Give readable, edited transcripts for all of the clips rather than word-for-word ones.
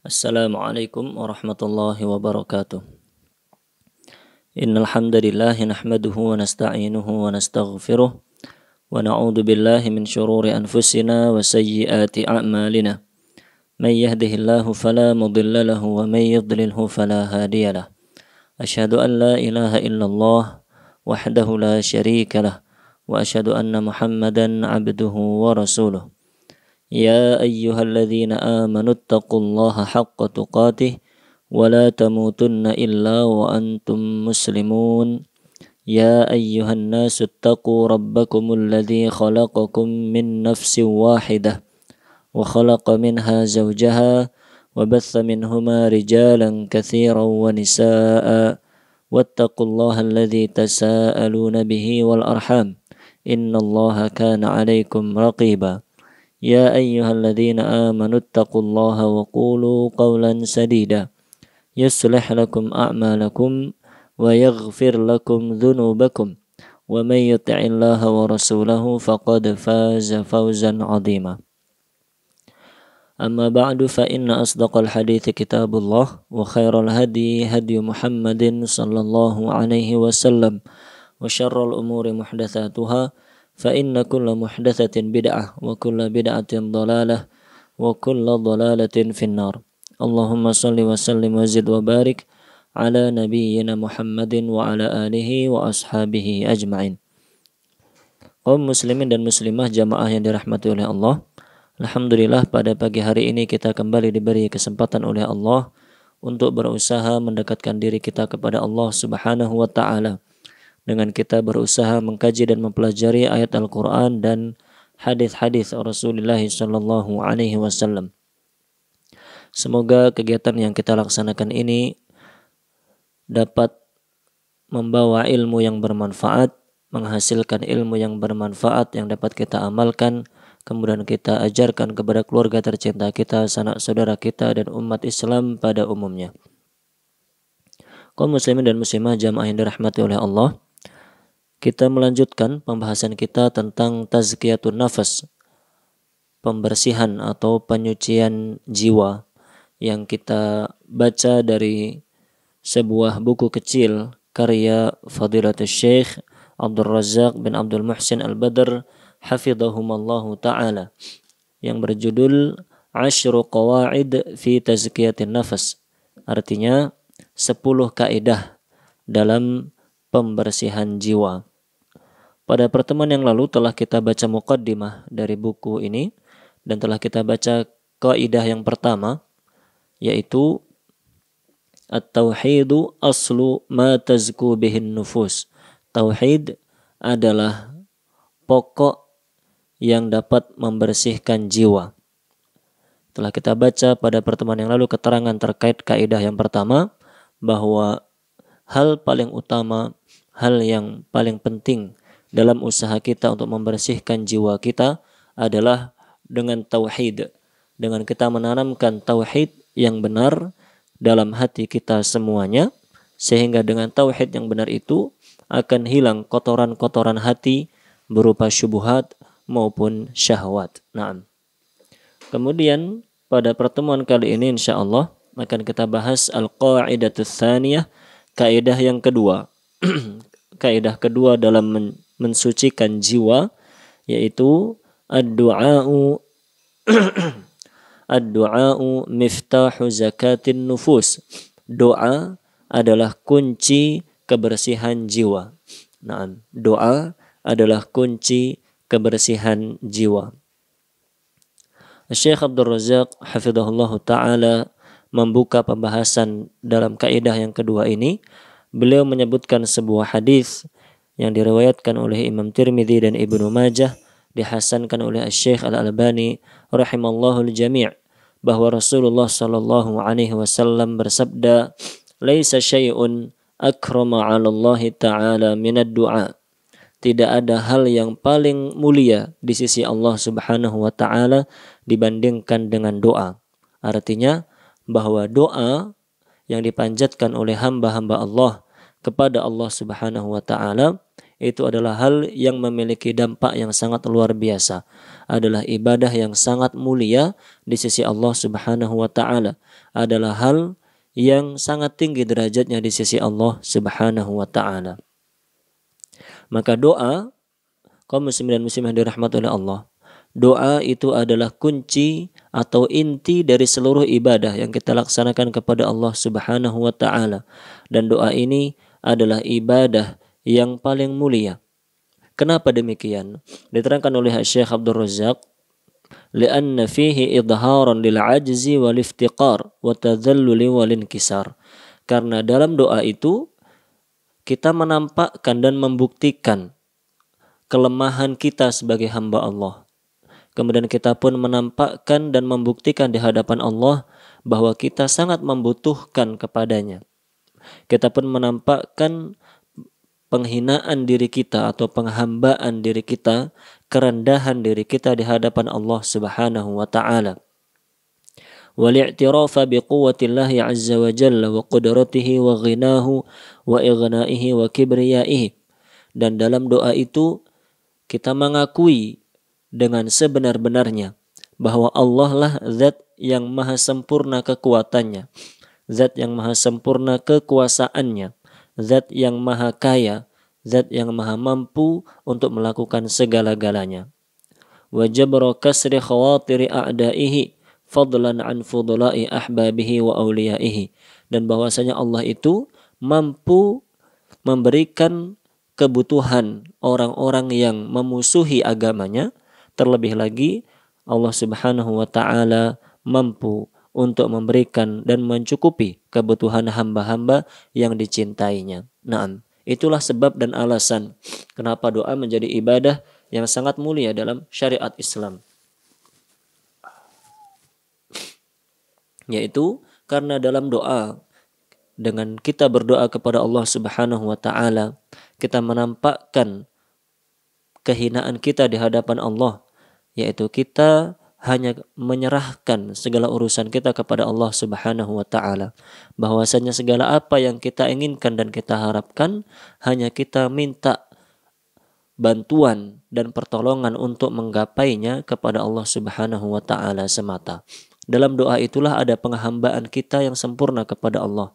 Assalamualaikum warahmatullahi wabarakatuh. Innal hamdalillah nahmaduhu wa nasta'inuhu wa nastaghfiruh wa na'udzu billahi min shururi anfusina wa sayyiati a'malina. May yahdihillahu fala mudilla lahu wa may yudlilhu fala hadiyalah. Asyhadu an la ilaha illallah wahdahu la syarika lah wa asyhadu anna Muhammadan 'abduhu wa rasuluh. يا أيها الذين آمنوا اتقوا الله حق تقاته ولا تموتن إلا وأنتم مسلمون يا أيها الناس اتقوا ربكم الذي خلقكم من نفس واحدة وخلق منها زوجها وبث منهما رجالا كثيرا ونساء واتقوا الله الذي تساءلون به والأرحام إن الله كان عليكم رقيبا يا أيها الذين آمنوا اتقوا الله وقولوا قولا سديدا يصلح لكم أعمالكم ويغفر لكم ذنوبكم ومن يطع الله ورسوله فقد فاز فوزا عظيما أما بعد فإن أصدق الحديث كتاب الله وخير الهدي هدي محمد صلى الله عليه وسلم وشر الأمور محدثاتها فإن كل محدثة بدعة وكل بدعة ضلالة وكل ضلالة في النار اللهم صل وسلم وزد وبارك على نبينا محمد وعلى آله وأصحابه أجمعين. Kaum muslimin dan muslimah jamaah yang dirahmati oleh Allah, alhamdulillah pada pagi hari ini kita kembali diberi kesempatan oleh Allah untuk berusaha mendekatkan diri kita kepada Allah Subhanahu wa taala dengan kita berusaha mengkaji dan mempelajari ayat Al-Quran dan hadis-hadis Rasulullah sallallahu alaihi wasallam. Semoga kegiatan yang kita laksanakan ini dapat membawa ilmu yang bermanfaat, menghasilkan ilmu yang bermanfaat yang dapat kita amalkan, kemudian kita ajarkan kepada keluarga tercinta kita, sanak saudara kita dan umat Islam pada umumnya. Kaum muslimin dan muslimah jamaah yang dirahmati oleh Allah, kita melanjutkan pembahasan kita tentang tazkiyatun nafas, pembersihan atau penyucian jiwa, yang kita baca dari sebuah buku kecil karya Fadilatul Syekh Abdul Razak bin Abdul Muhsin Al-Badr hafidhahumallahu ta'ala, yang berjudul Ashru Qawaid fi Tazkiyatin Nafas, artinya 10 kaidah dalam pembersihan jiwa. Pada pertemuan yang lalu telah kita baca muqaddimah dari buku ini dan telah kita baca kaidah yang pertama, yaitu at-tauhidu aslu ma tazku bihin nufus. Tauhid adalah pokok yang dapat membersihkan jiwa. Telah kita baca pada pertemuan yang lalu keterangan terkait kaidah yang pertama, bahwa hal paling utama, hal yang paling penting dalam usaha kita untuk membersihkan jiwa kita adalah dengan tauhid, dengan kita menanamkan tauhid yang benar dalam hati kita semuanya, sehingga dengan tauhid yang benar itu akan hilang kotoran-kotoran hati berupa syubhat maupun syahwat. Naam. Kemudian pada pertemuan kali ini insyaallah akan kita bahas al-qaidatus tsaniyah, kaidah yang kedua. Kaidah kedua dalam mensucikan jiwa, yaitu ad-du'a'u ad-du'a'u miftahu zakatin nufus. Doa adalah kunci kebersihan jiwa. Nah, doa adalah kunci kebersihan jiwa. Syekh Abdul Razak hafizahullahu ta'ala membuka pembahasan dalam kaidah yang kedua ini. Beliau menyebutkan sebuah hadis yang diriwayatkan oleh Imam Tirmidzi dan Ibnu Majah, dihasankan oleh Syekh Al-Albani rahimallahu al-jami', bahwa Rasulullah sallallahu alaihi wasallam bersabda, "Laisa syai'un akrama 'ala Allah ta'ala minad du'a." Tidak ada hal yang paling mulia di sisi Allah Subhanahu wa taala dibandingkan dengan doa. Artinya bahwa doa yang dipanjatkan oleh hamba-hamba Allah kepada Allah Subhanahu wa taala itu adalah hal yang memiliki dampak yang sangat luar biasa, adalah ibadah yang sangat mulia di sisi Allah Subhanahu wa taala, adalah hal yang sangat tinggi derajatnya di sisi Allah Subhanahu wa taala. Maka doa, kaum muslimin dan muslimah dirahmati oleh Allah, doa itu adalah kunci atau inti dari seluruh ibadah yang kita laksanakan kepada Allah Subhanahu wa taala. Dan doa ini adalah ibadah yang paling mulia. Kenapa demikian? Diterangkan oleh Syekh Abdul Razak, lianna fihi idharan lil ajzi wal iftiqar wa tadhalluli wal inkisar. Karena dalam doa itu kita menampakkan dan membuktikan kelemahan kita sebagai hamba Allah. Kemudian kita pun menampakkan dan membuktikan di hadapan Allah bahwa kita sangat membutuhkan kepadanya. Kita pun menampakkan penghinaan diri kita atau penghambaan diri kita, kerendahan diri kita di hadapan Allah Subhanahu wa taala. Wal-i'tirafa biquwwatillahi 'azza wa jalla wa qudratihi wa ghinahu wa ighnaihi wa kibriyaihi. Dan dalam doa itu kita mengakui dengan sebenar-benarnya bahwa Allah lah zat yang maha sempurna kekuatannya, zat yang maha sempurna kekuasaannya, zat yang maha kaya, zat yang maha mampu untuk melakukan segala-galanya. Wa jabra kasri khawatiri a'daihi fadlan an fudula'i ahbabihi wa awliyaihi. Dan bahwasanya Allah itu mampu memberikan kebutuhan orang-orang yang memusuhi agamanya. Terlebih lagi Allah Subhanahu wa taala mampu untuk memberikan dan mencukupi kebutuhan hamba-hamba yang dicintainya. Naam, itulah sebab dan alasan kenapa doa menjadi ibadah yang sangat mulia dalam syariat Islam. Yaitu karena dalam doa, dengan kita berdoa kepada Allah Subhanahu wa taala, kita menampakkan kehinaan kita di hadapan Allah, yaitu kita hanya menyerahkan segala urusan kita kepada Allah Subhanahu wa taala. Bahwasanya segala apa yang kita inginkan dan kita harapkan hanya kita minta bantuan dan pertolongan untuk menggapainya kepada Allah Subhanahu wa taala semata. Dalam doa itulah ada penghambaan kita yang sempurna kepada Allah.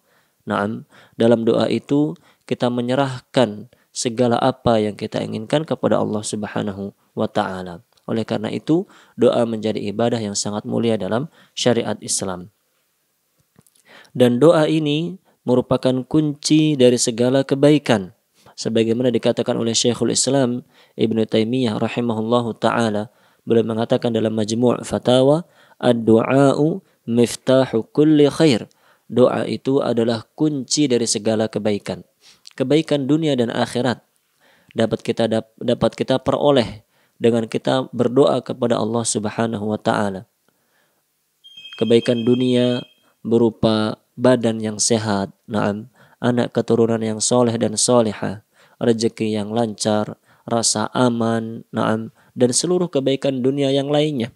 Naam, dalam doa itu kita menyerahkan segala apa yang kita inginkan kepada Allah Subhanahu wa taala. Oleh karena itu, doa menjadi ibadah yang sangat mulia dalam syariat Islam. Dan doa ini merupakan kunci dari segala kebaikan. Sebagaimana dikatakan oleh Syekhul Islam Ibnu Taimiyah rahimahullahu taala, beliau mengatakan dalam Majmu' Fatawa, ad-du'a'u miftahu kulli khair. Doa itu adalah kunci dari segala kebaikan. Kebaikan dunia dan akhirat dapat kita peroleh dengan kita berdoa kepada Allah Subhanahu wa taala. Kebaikan dunia berupa badan yang sehat, naam, anak keturunan yang soleh dan solehah, rezeki yang lancar, rasa aman, naam, dan seluruh kebaikan dunia yang lainnya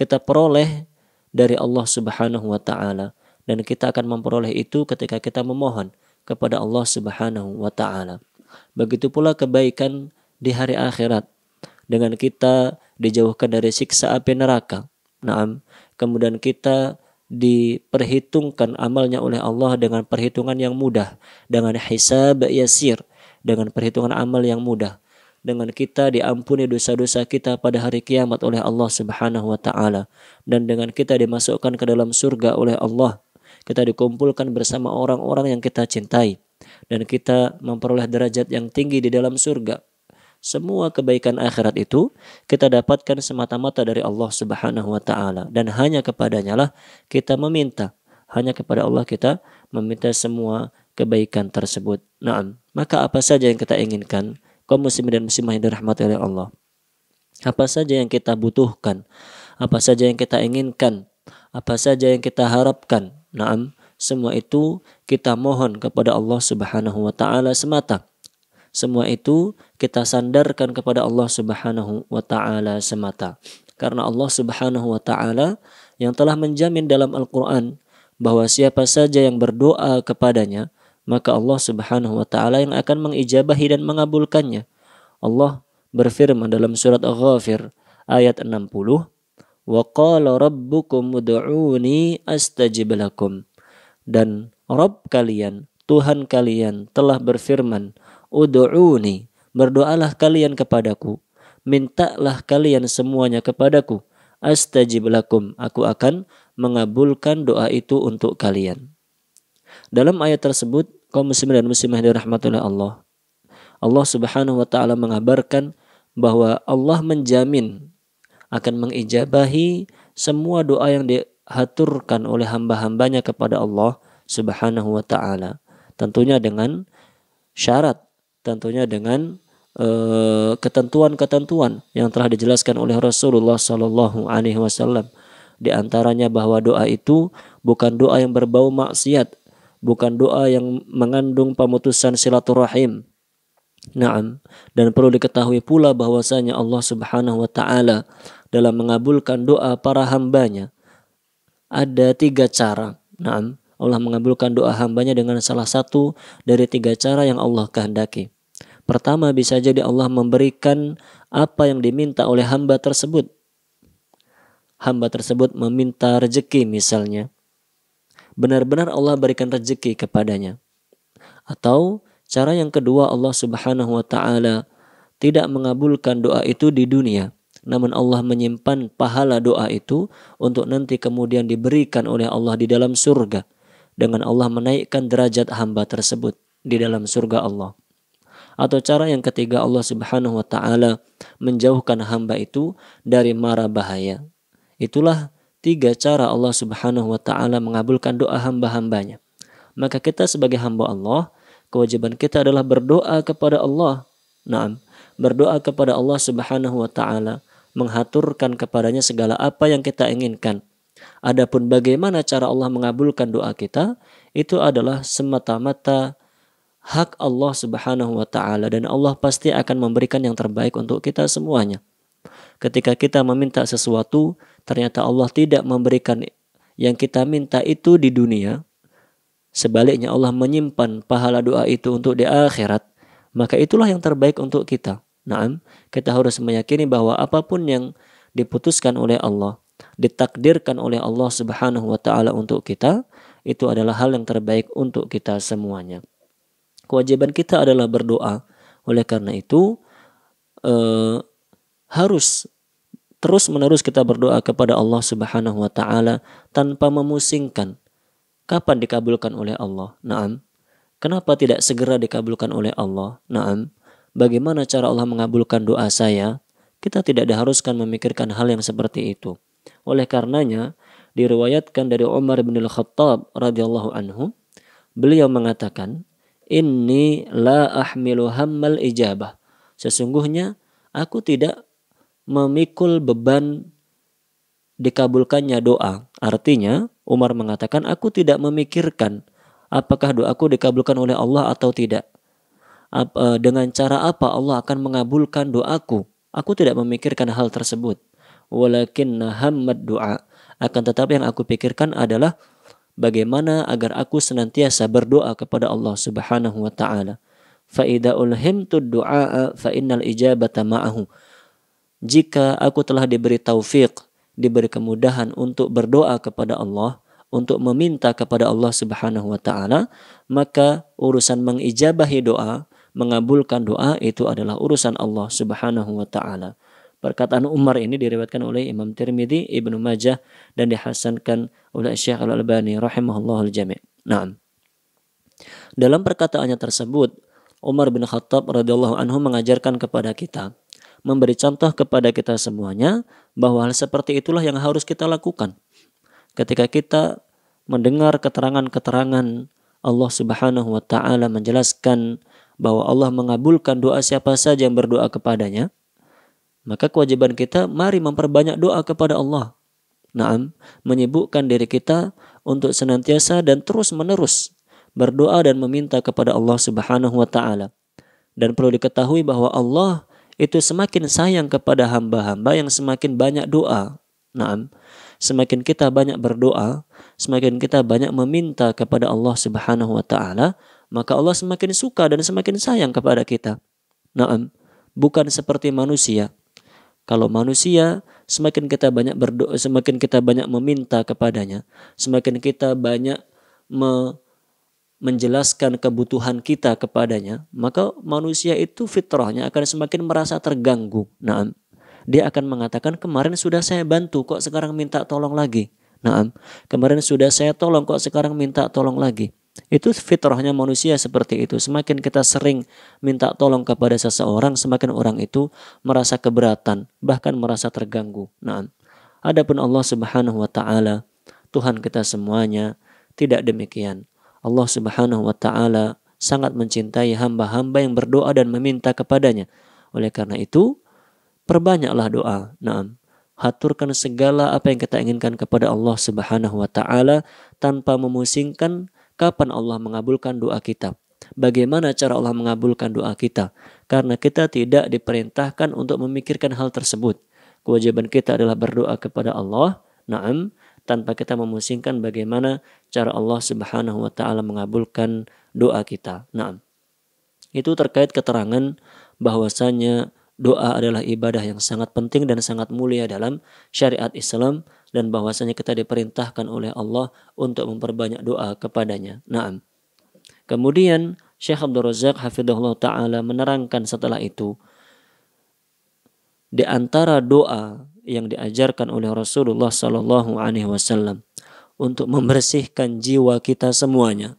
kita peroleh dari Allah Subhanahu wa taala, dan kita akan memperoleh itu ketika kita memohon kepada Allah Subhanahu wa taala. Begitu pula kebaikan di hari akhirat, dengan kita dijauhkan dari siksa api neraka. Naam, kemudian kita diperhitungkan amalnya oleh Allah dengan perhitungan yang mudah, dengan hisab yasir, dengan perhitungan amal yang mudah. Dengan kita diampuni dosa-dosa kita pada hari kiamat oleh Allah Subhanahu wa taala, dan dengan kita dimasukkan ke dalam surga oleh Allah. Kita dikumpulkan bersama orang-orang yang kita cintai, dan kita memperoleh derajat yang tinggi di dalam surga. Semua kebaikan akhirat itu kita dapatkan semata-mata dari Allah Subhanahu wa taala, dan hanya kepadanya lah kita meminta. Hanya kepada Allah kita meminta semua kebaikan tersebut. Naam, maka apa saja yang kita inginkan, kaum muslimin dan muslimah yang dirahmati oleh Allah, apa saja yang kita butuhkan, apa saja yang kita inginkan, apa saja yang kita harapkan, naam, semua itu kita mohon kepada Allah Subhanahu wa taala semata. Semua itu kita sandarkan kepada Allah Subhanahu wa taala semata. Karena Allah Subhanahu wa taala yang telah menjamin dalam Al-Qur'an bahwa siapa saja yang berdoa kepadanya, maka Allah Subhanahu wa taala yang akan mengijabahi dan mengabulkannya. Allah berfirman dalam surat Al-Ghafir ayat 60, wa qala rabbukum ud'uni astajib lakum. Dan Rabb kalian, Tuhan kalian telah berfirman, ud'uni, berdoalah kalian kepadaku, mintalah kalian semuanya kepadaku, astajib lakum, aku akan mengabulkan doa itu untuk kalian. Dalam ayat tersebut, kaum muslimin dan muslimah dirahmati oleh Allah, Allah Subhanahu wa taala mengabarkan bahwa Allah menjamin akan mengijabahi semua doa yang dihaturkan oleh hamba-hambanya kepada Allah Subhanahu wa taala. Tentunya dengan syarat, tentunya dengan ketentuan-ketentuan yang telah dijelaskan oleh Rasulullah sallallahu alaihi wasallam. Di antaranya bahwa doa itu bukan doa yang berbau maksiat, bukan doa yang mengandung pemutusan silaturahim. Naam, dan perlu diketahui pula bahwasanya Allah Subhanahu wa taala dalam mengabulkan doa para hambanya ada 3 cara. Naam, Allah mengabulkan doa hambanya dengan salah satu dari 3 cara yang Allah kehendaki. Pertama, bisa jadi Allah memberikan apa yang diminta oleh hamba tersebut. Hamba tersebut meminta rezeki misalnya, benar-benar Allah berikan rezeki kepadanya. Atau cara yang kedua, Allah Subhanahu wa taala tidak mengabulkan doa itu di dunia, namun Allah menyimpan pahala doa itu untuk nanti kemudian diberikan oleh Allah di dalam surga, dengan Allah menaikkan derajat hamba tersebut di dalam surga Allah. Atau cara yang ketiga, Allah Subhanahu wa taala menjauhkan hamba itu dari mara bahaya. Itulah 3 cara Allah Subhanahu wa taala mengabulkan doa hamba-hambanya. Maka kita sebagai hamba Allah, kewajiban kita adalah berdoa kepada Allah. Naam, berdoa kepada Allah Subhanahu wa taala, menghaturkan kepadanya segala apa yang kita inginkan. Adapun bagaimana cara Allah mengabulkan doa kita, itu adalah semata-mata hak Allah Subhanahu wa taala, dan Allah pasti akan memberikan yang terbaik untuk kita semuanya. Ketika kita meminta sesuatu, ternyata Allah tidak memberikan yang kita minta itu di dunia, sebaliknya Allah menyimpan pahala doa itu untuk di akhirat, maka itulah yang terbaik untuk kita. Naam, kita harus meyakini bahwa apapun yang diputuskan oleh Allah, ditakdirkan oleh Allah Subhanahu wa taala untuk kita, itu adalah hal yang terbaik untuk kita semuanya. Kewajiban kita adalah berdoa. Oleh karena itu harus terus-menerus kita berdoa kepada Allah Subhanahu wa taala tanpa memusingkan kapan dikabulkan oleh Allah. Naam. Kenapa tidak segera dikabulkan oleh Allah? Naam. Bagaimana cara Allah mengabulkan doa saya? Kita tidak diharuskan memikirkan hal yang seperti itu. Oleh karenanya diriwayatkan dari Umar bin Al-Khattab radhiyallahu anhu, beliau mengatakan, inni la ahmilu hammal ijabah. Sesungguhnya aku tidak memikul beban dikabulkannya doa. Artinya Umar mengatakan, aku tidak memikirkan apakah doaku dikabulkan oleh Allah atau tidak. Dengan cara apa Allah akan mengabulkan doaku. Aku tidak memikirkan hal tersebut. Walakinna hammad du'a. Akan tetapi yang aku pikirkan adalah bagaimana agar aku senantiasa berdoa kepada Allah Subhanahu wa taala. Fa idza ulhimtu du'a fa innal ijabata ma'ahu. Jika aku telah diberi taufik, diberi kemudahan untuk berdoa kepada Allah, untuk meminta kepada Allah Subhanahu wa taala, maka urusan mengijabahi doa, mengabulkan doa itu adalah urusan Allah Subhanahu wa taala. Perkataan Umar ini diriwayatkan oleh Imam Tirmidzi, Ibnu Majah, dan dihasankan oleh Syekh Al-Albani rahimahullah al-jami'. Naam. Dalam perkataannya tersebut, Umar bin Khattab radhiyallahu anhu mengajarkan kepada kita, memberi contoh kepada kita semuanya bahwa hal seperti itulah yang harus kita lakukan. Ketika kita mendengar keterangan-keterangan Allah Subhanahu wa taala menjelaskan bahwa Allah mengabulkan doa siapa saja yang berdoa kepadanya, maka kewajiban kita mari memperbanyak doa kepada Allah. Naam, menyibukkan diri kita untuk senantiasa dan terus-menerus berdoa dan meminta kepada Allah Subhanahu wa taala. Dan perlu diketahui bahwa Allah itu semakin sayang kepada hamba-hamba yang semakin banyak doa. Naam, semakin kita banyak berdoa, semakin kita banyak meminta kepada Allah Subhanahu wa taala, maka Allah semakin suka dan semakin sayang kepada kita. Naam, bukan seperti manusia. Kalau manusia, semakin kita banyak berdoa, semakin kita banyak meminta kepadanya, semakin kita banyak menjelaskan kebutuhan kita kepadanya, maka manusia itu fitrahnya akan semakin merasa terganggu. Nah, dia akan mengatakan, kemarin sudah saya bantu, kok sekarang minta tolong lagi. Nah, kemarin sudah saya tolong, kok sekarang minta tolong lagi. Itu fitrahnya manusia seperti itu. Semakin kita sering minta tolong kepada seseorang, semakin orang itu merasa keberatan, bahkan merasa terganggu. Nah, adapun Allah Subhanahu wa taala, Tuhan kita semuanya, tidak demikian. Allah Subhanahu wa taala sangat mencintai hamba-hamba yang berdoa dan meminta kepadanya. Oleh karena itu, perbanyaklah doa. Naam. Haturkan segala apa yang kita inginkan kepada Allah Subhanahu wa taala tanpa memusingkan kapan Allah mengabulkan doa kita. Bagaimana cara Allah mengabulkan doa kita? Karena kita tidak diperintahkan untuk memikirkan hal tersebut. Kewajiban kita adalah berdoa kepada Allah, naam, tanpa kita memusingkan bagaimana cara Allah Subhanahu wa taala mengabulkan doa kita. Naam. Itu terkait keterangan bahwasanya doa adalah ibadah yang sangat penting dan sangat mulia dalam syariat Islam, dan bahwasanya kita diperintahkan oleh Allah untuk memperbanyak doa kepadanya. Naam. Kemudian Syekh Abdul Razak hafizahullah taala menerangkan setelah itu, di antara doa yang diajarkan oleh Rasulullah sallallahu alaihi wasallam untuk membersihkan jiwa kita semuanya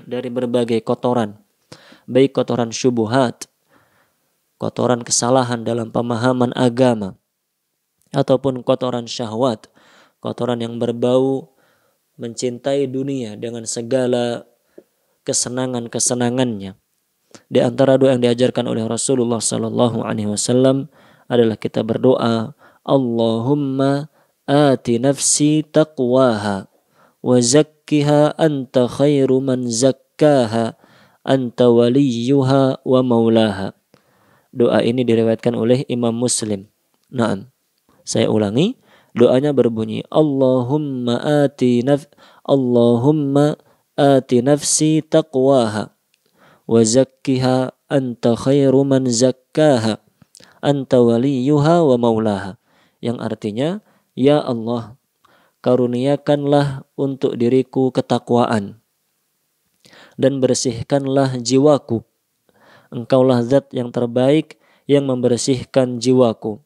dari berbagai kotoran, baik kotoran syubhat, kotoran kesalahan dalam pemahaman agama, ataupun kotoran syahwat, kotoran yang berbau mencintai dunia dengan segala kesenangan-kesenangannya. Di antara doa yang diajarkan oleh Rasulullah sallallahu alaihi wasallam adalah kita berdoa, Allahumma ati nafsi taqwaha wa zakkiha anta khairu man zakkaha anta waliyuha wa maulaha. Doa ini diriwayatkan oleh Imam Muslim. Naam. Saya ulangi, doanya berbunyi, Allahumma ati nafsi taqwaha wa zakkiha anta khairu man zakkaha anta waliyuha wa maulaha. Yang artinya, ya Allah, karuniakanlah untuk diriku ketakwaan dan bersihkanlah jiwaku. Engkaulah zat yang terbaik yang membersihkan jiwaku.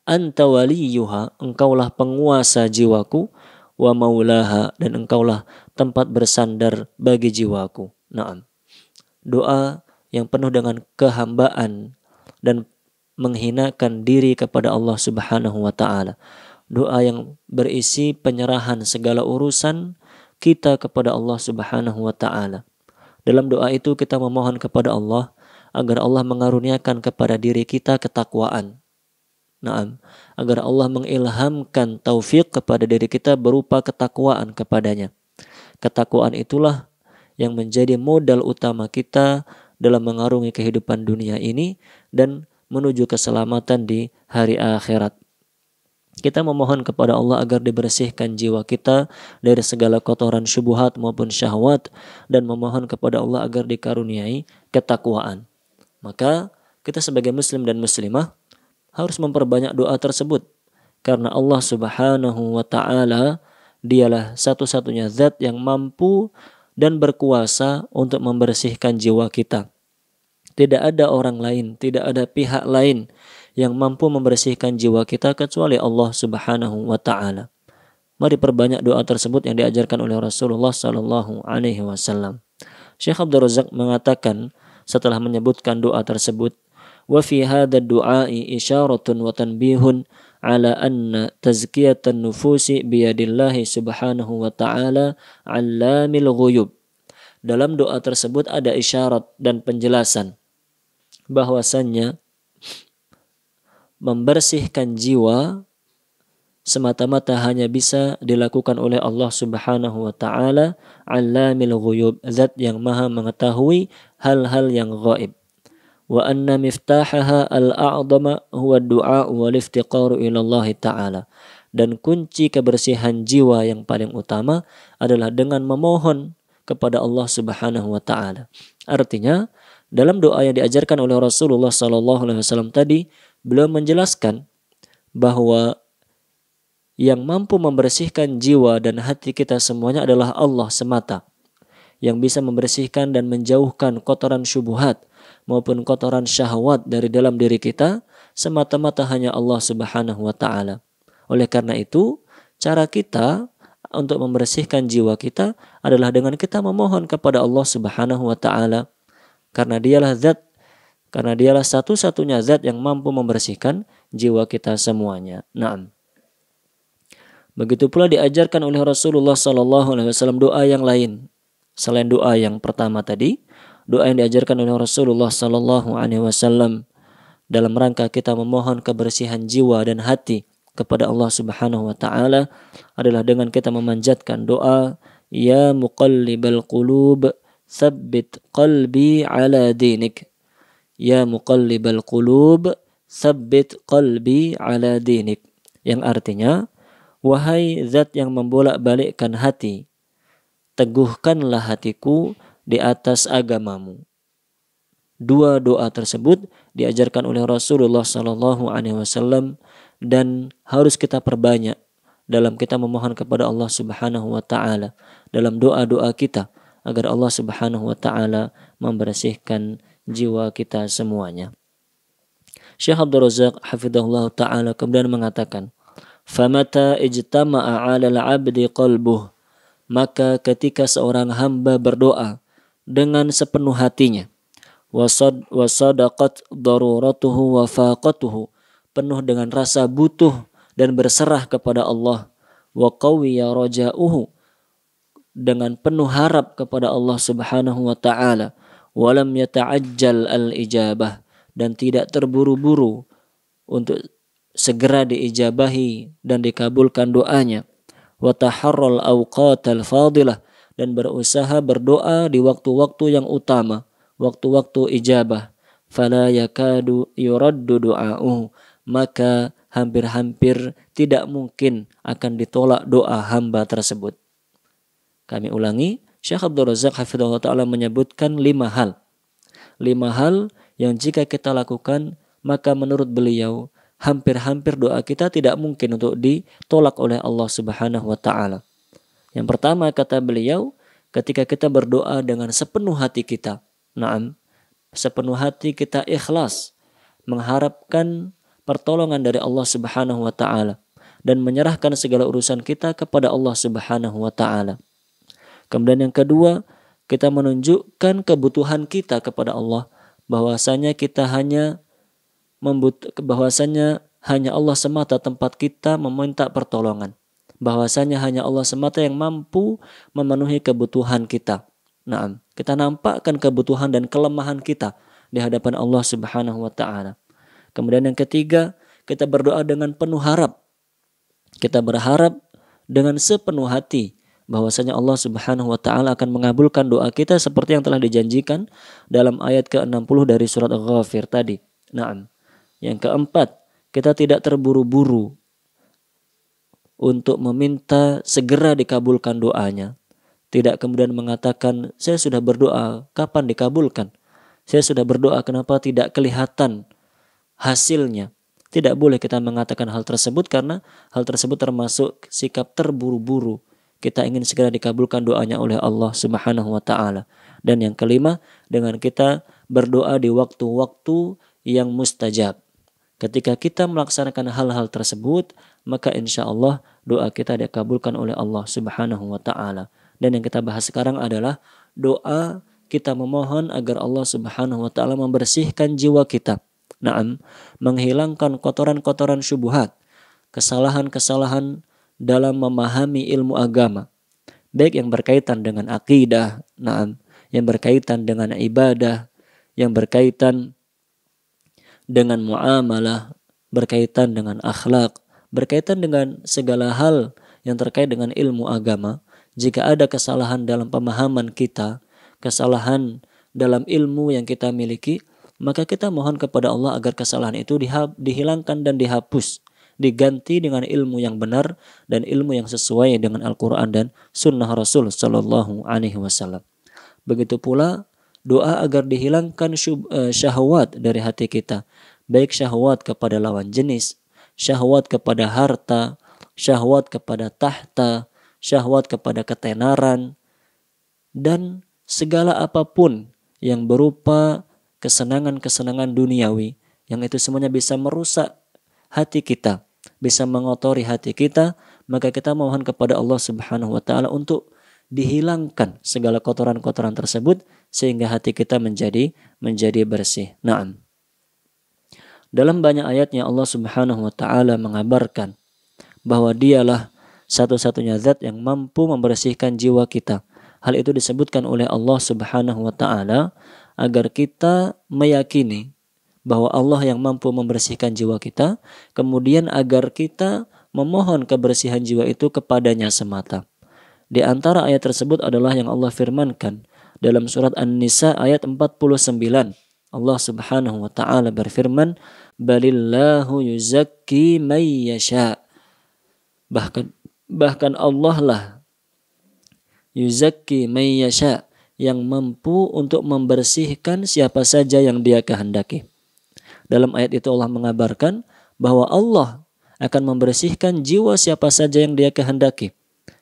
Anta waliyuha, engkaulah penguasa jiwaku, wa maulaha, dan engkaulah tempat bersandar bagi jiwaku. Naam. Doa yang penuh dengan kehambaan dan menghinakan diri kepada Allah Subhanahu wa taala. Doa yang berisi penyerahan segala urusan kita kepada Allah Subhanahu wa taala. Dalam doa itu kita memohon kepada Allah agar Allah mengaruniakan kepada diri kita ketakwaan. Naam, agar Allah mengilhamkan taufik kepada diri kita berupa ketakwaan kepadanya. Ketakwaan itulah yang menjadi modal utama kita dalam mengarungi kehidupan dunia ini dan menuju keselamatan di hari akhirat. Kita memohon kepada Allah agar dibersihkan jiwa kita dari segala kotoran syubhat maupun syahwat, dan memohon kepada Allah agar dikaruniai ketakwaan. Maka kita sebagai muslim dan muslimah harus memperbanyak doa tersebut, karena Allah Subhanahu wa taala dialah satu-satunya zat yang mampu dan berkuasa untuk membersihkan jiwa kita. Tidak ada orang lain, tidak ada pihak lain yang mampu membersihkan jiwa kita kecuali Allah Subhanahu wa taala. Mari perbanyak doa tersebut yang diajarkan oleh Rasulullah sallallahu alaihi wasallam. Syekh Abdul Razak mengatakan setelah menyebutkan doa tersebut, wa fi hadha ad-du'a'i isyaratun wa tanbihun ala anna tazkiyatan nufusi biyadillahi subhanahu wa ta'ala 'allamil ghuyub. Dalam doa tersebut ada isyarat dan penjelasan bahwasannya membersihkan jiwa semata-mata hanya bisa dilakukan oleh Allah Subhanahu wa taala, 'allamil ghuyub, zat yang maha mengetahui hal-hal yang ghaib. Wa anna miftahaha al-a'zama huwa ad-du'a wal iftiqaru ila Allah taala. Dan kunci kebersihan jiwa yang paling utama adalah dengan memohon kepada Allah Subhanahu wa taala. Artinya, Dalam doa yang diajarkan oleh Rasulullah SAW tadi, beliau menjelaskan bahwa yang mampu membersihkan jiwa dan hati kita semuanya adalah Allah semata, yang bisa membersihkan dan menjauhkan kotoran syubhat maupun kotoran syahwat dari dalam diri kita, semata-mata hanya Allah Subhanahu wa taala. Oleh karena itu, cara kita untuk membersihkan jiwa kita adalah dengan kita memohon kepada Allah Subhanahu wa taala, karena dialah satu-satunya zat yang mampu membersihkan jiwa kita semuanya. Naam. Begitu pula diajarkan oleh Rasulullah SAW doa yang lain selain doa yang pertama tadi, doa yang diajarkan oleh Rasulullah SAW dalam rangka kita memohon kebersihan jiwa dan hati kepada Allah Subhanahu wa taala adalah dengan kita memanjatkan doa, ya muqallibal qulub tsabbit qalbi ala dinik. Ya muqallibal qulub tsabbit qalbi ala dinik. Yang artinya, wahai zat yang membolak-balikkan hati, teguhkanlah hatiku di atas agamamu. Dua doa tersebut diajarkan oleh Rasulullah SAW dan harus kita perbanyak dalam kita memohon kepada Allah Subhanahu wa taala, dalam doa-doa kita agar Allah Subhanahu wa taala membersihkan jiwa kita semuanya. Syekh Abdul Razak hafizahullah taala kemudian mengatakan, "Famata ijtama'a 'alal 'abdi qalbuh," maka ketika seorang hamba berdoa dengan sepenuh hatinya, wasadaqat daruratuhu wa faqatuhu, penuh dengan rasa butuh dan berserah kepada Allah, wa qawiya raja'uhu, dengan penuh harap kepada Allah Subhanahu wa taala, wa lam yata'ajjal al-ijabah, dan tidak terburu-buru untuk segera diijabahi dan dikabulkan doanya, wa taharral awqatal fadilah, dan berusaha berdoa di waktu-waktu yang utama, waktu-waktu ijabah, fala yakadu yuraddu du'a'uhu, maka hampir-hampir tidak mungkin akan ditolak doa hamba tersebut. Kami ulangi, Syekh Abdul Razak hafizahullah ta'ala menyebutkan 5 hal. 5 hal yang jika kita lakukan, maka menurut beliau hampir-hampir doa kita tidak mungkin untuk ditolak oleh Allah Subhanahu wa taala. Yang pertama, kata beliau, ketika kita berdoa dengan sepenuh hati kita, sepenuh hati kita ikhlas mengharapkan pertolongan dari Allah Subhanahu wa taala dan menyerahkan segala urusan kita kepada Allah Subhanahu wa taala. Kemudian yang kedua, kita menunjukkan kebutuhan kita kepada Allah, bahwasanya hanya Allah semata tempat kita meminta pertolongan, bahwasanya hanya Allah semata yang mampu memenuhi kebutuhan kita. Kita nampakkan kebutuhan dan kelemahan kita di hadapan Allah Subhanahu wa taala. Kemudian yang ketiga, kita berdoa dengan penuh harap. Kita berharap dengan sepenuh hati bahwasanya Allah Subhanahu wa taala akan mengabulkan doa kita seperti yang telah dijanjikan dalam ayat ke-60 dari surat Ghafir tadi. Yang keempat, kita tidak terburu-buru untuk meminta segera dikabulkan doanya. Tidak kemudian mengatakan, saya sudah berdoa, kapan dikabulkan? Saya sudah berdoa, kenapa tidak kelihatan hasilnya? Tidak boleh kita mengatakan hal tersebut, karena hal tersebut termasuk sikap terburu-buru. Kita ingin segera dikabulkan doanya oleh Allah Subhanahu wa taala. Dan yang kelima, dengan kita berdoa di waktu-waktu yang mustajab. Ketika kita melaksanakan hal-hal tersebut, maka insya Allah doa kita dikabulkan oleh Allah Subhanahu wa taala. Dan yang kita bahas sekarang adalah doa kita memohon agar Allah Subhanahu wa taala membersihkan jiwa kita. Menghilangkan kotoran-kotoran syubhat, kesalahan-kesalahan dalam memahami ilmu agama, baik yang berkaitan dengan akidah, yang berkaitan dengan ibadah, yang berkaitan dengan muamalah, berkaitan dengan akhlak, berkaitan dengan segala hal yang terkait dengan ilmu agama. Jika ada kesalahan dalam pemahaman kita, kesalahan dalam ilmu yang kita miliki, maka kita mohon kepada Allah agar kesalahan itu dihilangkan dan dihapus, diganti dengan ilmu yang benar dan ilmu yang sesuai dengan Al-Quran dan Sunnah Rasul Sallallahu Alaihi Wasallam. Begitu pula Doa agar dihilangkan syahwat dari hati kita. Baik syahwat kepada lawan jenis, syahwat kepada harta, syahwat kepada tahta, syahwat kepada ketenaran, dan segala apapun yang berupa kesenangan-kesenangan duniawi, yang itu semuanya bisa merusak hati kita, bisa mengotori hati kita, maka kita mohon kepada Allah Subhanahu wa taala untuk dihilangkan segala kotoran-kotoran tersebut sehingga hati kita menjadi bersih. Naam. Dalam banyak ayatnya Allah Subhanahu wa taala mengabarkan bahwa Dialah satu-satunya zat yang mampu membersihkan jiwa kita. Hal itu disebutkan oleh Allah Subhanahu wa taala agar kita meyakini bahwa Allah yang mampu membersihkan jiwa kita, kemudian agar kita memohon kebersihan jiwa itu kepadanya semata. Di antara ayat tersebut adalah yang Allah firmankan dalam surat An-Nisa ayat 49. Allah Subhanahu wa taala berfirman, "Balillahu yuzakki may yasha." Bahkan Allah lah yuzakki may yasha, yang mampu untuk membersihkan siapa saja yang Dia kehendaki. Dalam ayat itu Allah mengabarkan bahwa Allah akan membersihkan jiwa siapa saja yang Dia kehendaki.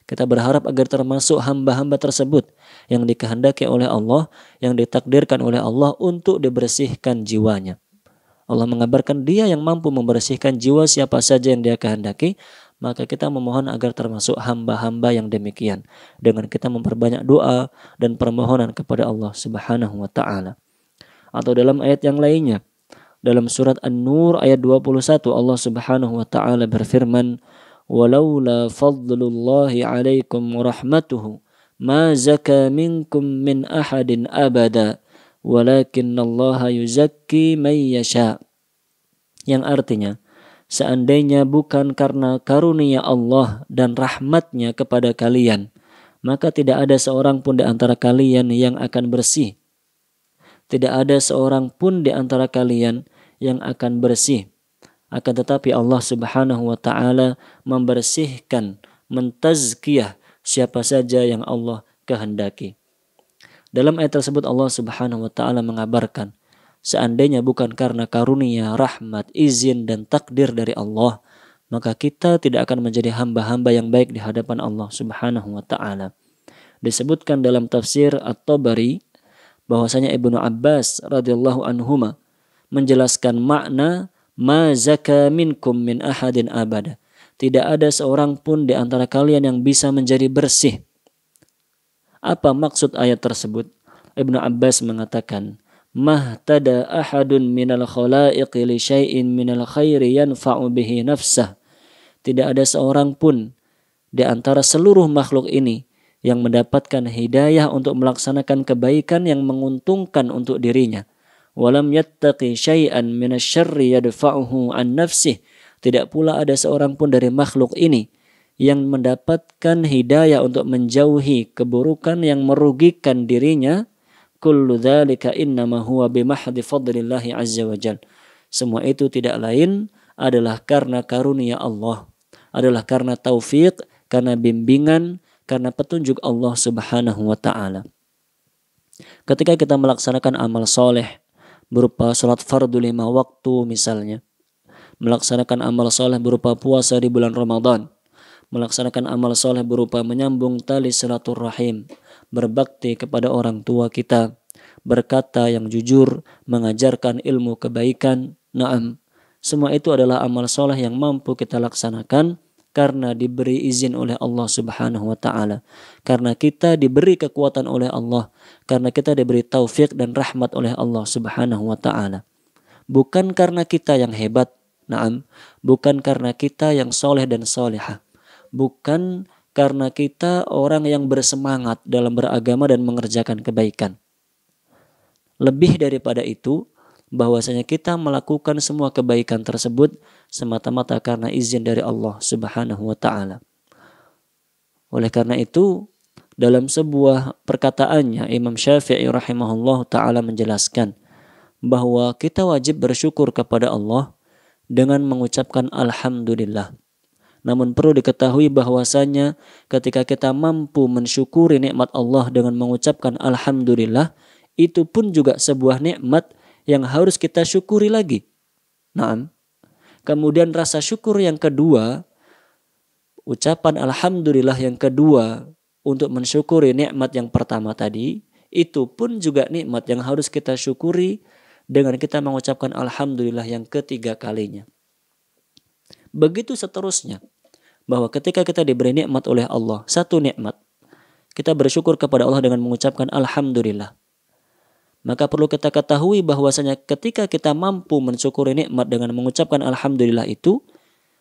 Kita berharap agar termasuk hamba-hamba tersebut yang dikehendaki oleh Allah, yang ditakdirkan oleh Allah untuk dibersihkan jiwanya. Allah mengabarkan Dia yang mampu membersihkan jiwa siapa saja yang Dia kehendaki, maka kita memohon agar termasuk hamba-hamba yang demikian dengan kita memperbanyak doa dan permohonan kepada Allah Subhanahu wa taala. Atau dalam ayat yang lainnya, dalam surat An-Nur ayat 21, Allah Subhanahu wa taala berfirman, "Walaula fadlullahi 'alaikum wa rahmatuhu ma zaka minkum min ahadin abada walakinnallaha yuzakki may yasha." Yang artinya, seandainya bukan karena karunia Allah dan rahmatnya kepada kalian, maka tidak ada seorang pun di antara kalian yang akan bersih. Tidak ada seorang pun di antara kalian yang akan bersih. Akan tetapi Allah Subhanahu wa taala membersihkan, mentazkiyah siapa saja yang Allah kehendaki. Dalam ayat tersebut Allah Subhanahu wa taala mengabarkan, seandainya bukan karena karunia, rahmat, izin dan takdir dari Allah, maka kita tidak akan menjadi hamba-hamba yang baik di hadapan Allah Subhanahu wa taala. Disebutkan dalam tafsir At-Tabari bahwasanya Ibnu Abbas radhiyallahu anhuma menjelaskan makna ma zaka minkum min ahadin abada. Tidak ada seorang pun di antara kalian yang bisa menjadi bersih. Apa maksud ayat tersebut? Ibnu Abbas mengatakan, mahtada ahadun minal khalaiqi li syai'in minal khairi yanfa'u bihi nafsah. Tidak ada seorang pun di antara seluruh makhluk ini yang mendapatkan hidayah untuk melaksanakan kebaikan yang menguntungkan untuk dirinya. Walam yattaqi syai'an minasyarri yadfa'uhu an nafsih. Tidak pula ada seorang pun dari makhluk ini yang mendapatkan hidayah untuk menjauhi keburukan yang merugikan dirinya. Kullu dzalika innama huwa bimahdi fadlillahi azza wajal. Semua itu tidak lain adalah karena karunia Allah, adalah karena taufik, karena bimbingan, karena petunjuk Allah Subhanahu wa taala. Ketika kita melaksanakan amal soleh berupa salat fardu 5 waktu misalnya, melaksanakan amal soleh berupa puasa di bulan Ramadan, melaksanakan amal soleh berupa menyambung tali silaturahim, berbakti kepada orang tua kita, berkata yang jujur, mengajarkan ilmu kebaikan, na'am. Semua itu adalah amal soleh yang mampu kita laksanakan karena diberi izin oleh Allah Subhanahu wa taala, karena kita diberi kekuatan oleh Allah, karena kita diberi taufik dan rahmat oleh Allah Subhanahu wa taala. Bukan karena kita yang hebat, na'am, bukan karena kita yang soleh dan solehah, bukan karena kita orang yang bersemangat dalam beragama dan mengerjakan kebaikan. Lebih daripada itu, bahwasanya kita melakukan semua kebaikan tersebut semata-mata karena izin dari Allah Subhanahu wa taala. Oleh karena itu, dalam sebuah perkataannya Imam Syafi'i rahimahullah taala menjelaskan bahwa kita wajib bersyukur kepada Allah dengan mengucapkan alhamdulillah. Namun perlu diketahui bahwasanya ketika kita mampu mensyukuri nikmat Allah dengan mengucapkan alhamdulillah, itu pun juga sebuah nikmat yang harus kita syukuri lagi. Naam. Kemudian rasa syukur yang kedua, ucapan alhamdulillah yang kedua untuk mensyukuri nikmat yang pertama tadi, itu pun juga nikmat yang harus kita syukuri dengan kita mengucapkan alhamdulillah yang ketiga kalinya. Begitu seterusnya, bahwa ketika kita diberi nikmat oleh Allah, satu nikmat, kita bersyukur kepada Allah dengan mengucapkan alhamdulillah. Maka perlu kita ketahui bahwasanya ketika kita mampu mensyukuri nikmat dengan mengucapkan alhamdulillah itu,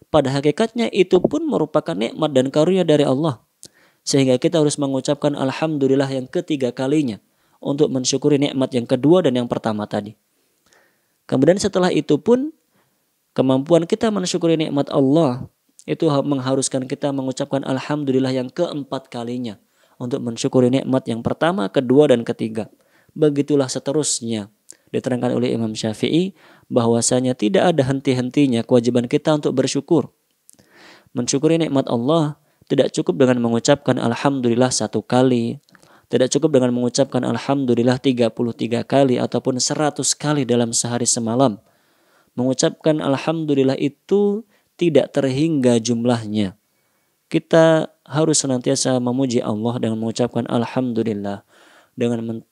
pada hakikatnya itu pun merupakan nikmat dan karunia dari Allah. Sehingga kita harus mengucapkan alhamdulillah yang ketiga kalinya untuk mensyukuri nikmat yang kedua dan yang pertama tadi. Kemudian setelah itu pun kemampuan kita mensyukuri nikmat Allah itu mengharuskan kita mengucapkan alhamdulillah yang keempat kalinya untuk mensyukuri nikmat yang pertama, kedua, dan ketiga. Begitulah seterusnya. Diterangkan oleh Imam Syafi'i bahwasanya tidak ada henti-hentinya kewajiban kita untuk bersyukur. Mensyukuri nikmat Allah tidak cukup dengan mengucapkan alhamdulillah satu kali, tidak cukup dengan mengucapkan alhamdulillah 33 kali ataupun 100 kali dalam sehari semalam. Mengucapkan alhamdulillah itu tidak terhingga jumlahnya. Kita harus senantiasa memuji Allah dengan mengucapkan alhamdulillah, dengan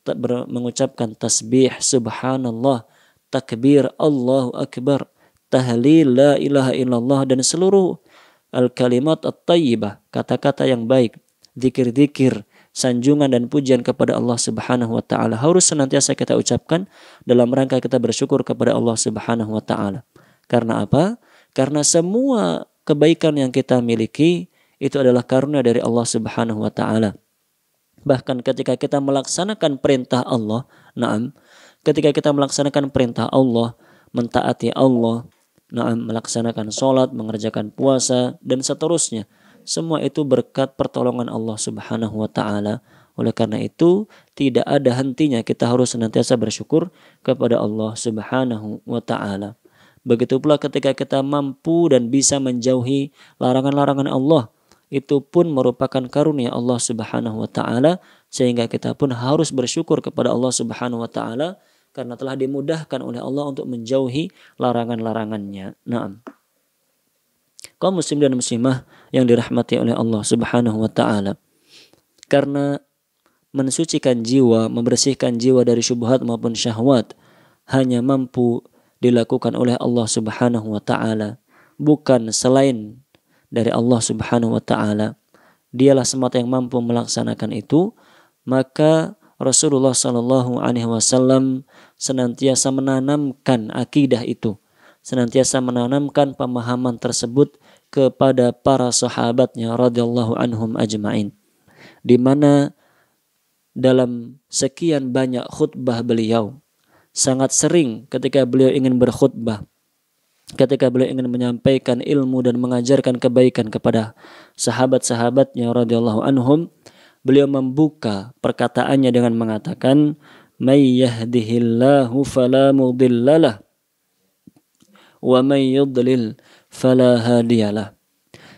mengucapkan tasbih subhanallah, takbir Allahu akbar, tahlil la ilaha illallah, dan seluruh al-kalimat at-tayyibah, kata-kata yang baik, zikir-zikir, sanjungan dan pujian kepada Allah Subhanahu wa taala harus senantiasa kita ucapkan dalam rangka kita bersyukur kepada Allah Subhanahu wa taala. Karena apa? Karena semua kebaikan yang kita miliki itu adalah karunia dari Allah Subhanahu wa taala. Bahkan ketika kita melaksanakan perintah Allah, ketika kita melaksanakan perintah Allah, mentaati Allah, melaksanakan sholat, mengerjakan puasa, dan seterusnya, semua itu berkat pertolongan Allah Subhanahu wa taala. Oleh karena itu, tidak ada hentinya kita harus senantiasa bersyukur kepada Allah Subhanahu wa taala. Begitu pula ketika kita mampu dan bisa menjauhi larangan-larangan Allah, itu pun merupakan karunia Allah Subhanahu wa taala, sehingga kita pun harus bersyukur kepada Allah Subhanahu wa taala karena telah dimudahkan oleh Allah untuk menjauhi larangan-larangannya. Naam. Kaum muslim dan muslimah yang dirahmati oleh Allah Subhanahu wa taala, karena mensucikan jiwa, membersihkan jiwa dari syubhat maupun syahwat hanya mampu dilakukan oleh Allah Subhanahu wa taala, bukan selain dari Allah Subhanahu wa taala. Dialah semata yang mampu melaksanakan itu. Maka Rasulullah sallallahu alaihi wasallam senantiasa menanamkan akidah itu, senantiasa menanamkan pemahaman tersebut kepada para sahabatnya radhiyallahu anhum ajmain, di mana dalam sekian banyak khutbah beliau sangat sering ketika beliau ingin berkhutbah, ketika beliau ingin menyampaikan ilmu dan mengajarkan kebaikan kepada sahabat-sahabatnya radhiyallahu anhum, beliau membuka perkataannya dengan mengatakan, "May yahdihillahu fala mudhillalah wa may yudlil fala hadiyalah."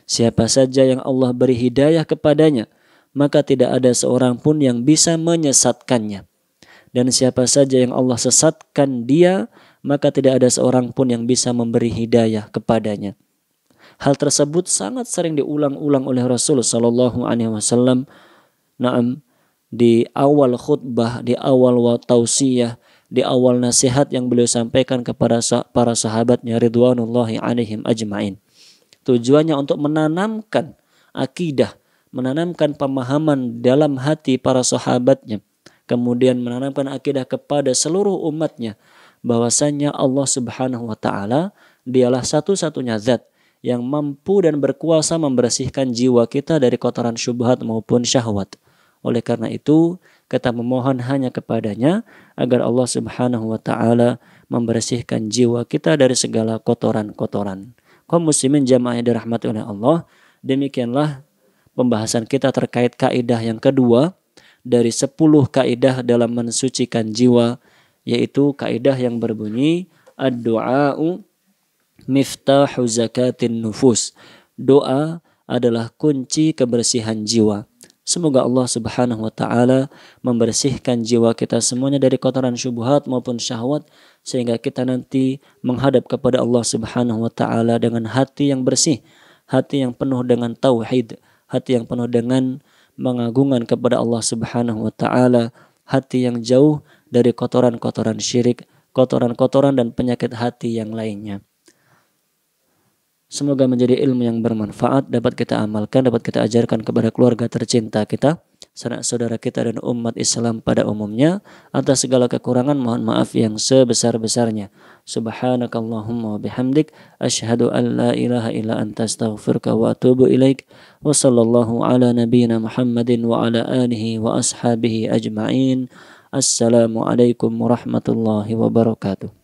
Siapa saja yang Allah beri hidayah kepadanya, maka tidak ada seorang pun yang bisa menyesatkannya. Dan siapa saja yang Allah sesatkan dia, maka tidak ada seorang pun yang bisa memberi hidayah kepadanya. Hal tersebut sangat sering diulang-ulang oleh Rasul sallallahu alaihi wasallam. Di awal khutbah, di awal tausiyah, di awal nasihat yang beliau sampaikan kepada para sahabatnya ridwanullahi alaihim ajmain. Tujuannya untuk menanamkan akidah, menanamkan pemahaman dalam hati para sahabatnya, kemudian menanamkan akidah kepada seluruh umatnya bahwasanya Allah Subhanahu wa taala dialah satu-satunya zat yang mampu dan berkuasa membersihkan jiwa kita dari kotoran syubhat maupun syahwat. Oleh karena itu, kita memohon hanya kepadanya agar Allah Subhanahu wa taala membersihkan jiwa kita dari segala kotoran-kotoran. Kaum muslimin jamaah yang dirahmati oleh Allah, demikianlah pembahasan kita terkait kaidah yang kedua dari 10 kaidah dalam mensucikan jiwa, yaitu kaidah yang berbunyi ad-du'a'u miftahu zakatin nufus. Doa adalah kunci kebersihan jiwa. Semoga Allah Subhanahu wa taala membersihkan jiwa kita semuanya dari kotoran syubhat maupun syahwat, sehingga kita nanti menghadap kepada Allah Subhanahu wa taala dengan hati yang bersih, hati yang penuh dengan tauhid, hati yang penuh dengan mengagungkan kepada Allah Subhanahu wa taala, hati yang jauh dari kotoran-kotoran syirik, kotoran-kotoran dan penyakit hati yang lainnya. Semoga menjadi ilmu yang bermanfaat, dapat kita amalkan, dapat kita ajarkan kepada keluarga tercinta kita, sanak saudara kita dan umat Islam pada umumnya. Atas segala kekurangan mohon maaf yang sebesar-besarnya. Subhanakallahumma wa bihamdik, asyhadu an la ilaha illa anta astaghfiruka wa atubu ilaik. Wa sallallahu ala nabiyyina Muhammadin wa ala alihi wa ashabihi ajma'in. Assalamualaikum warahmatullahi wabarakatuh.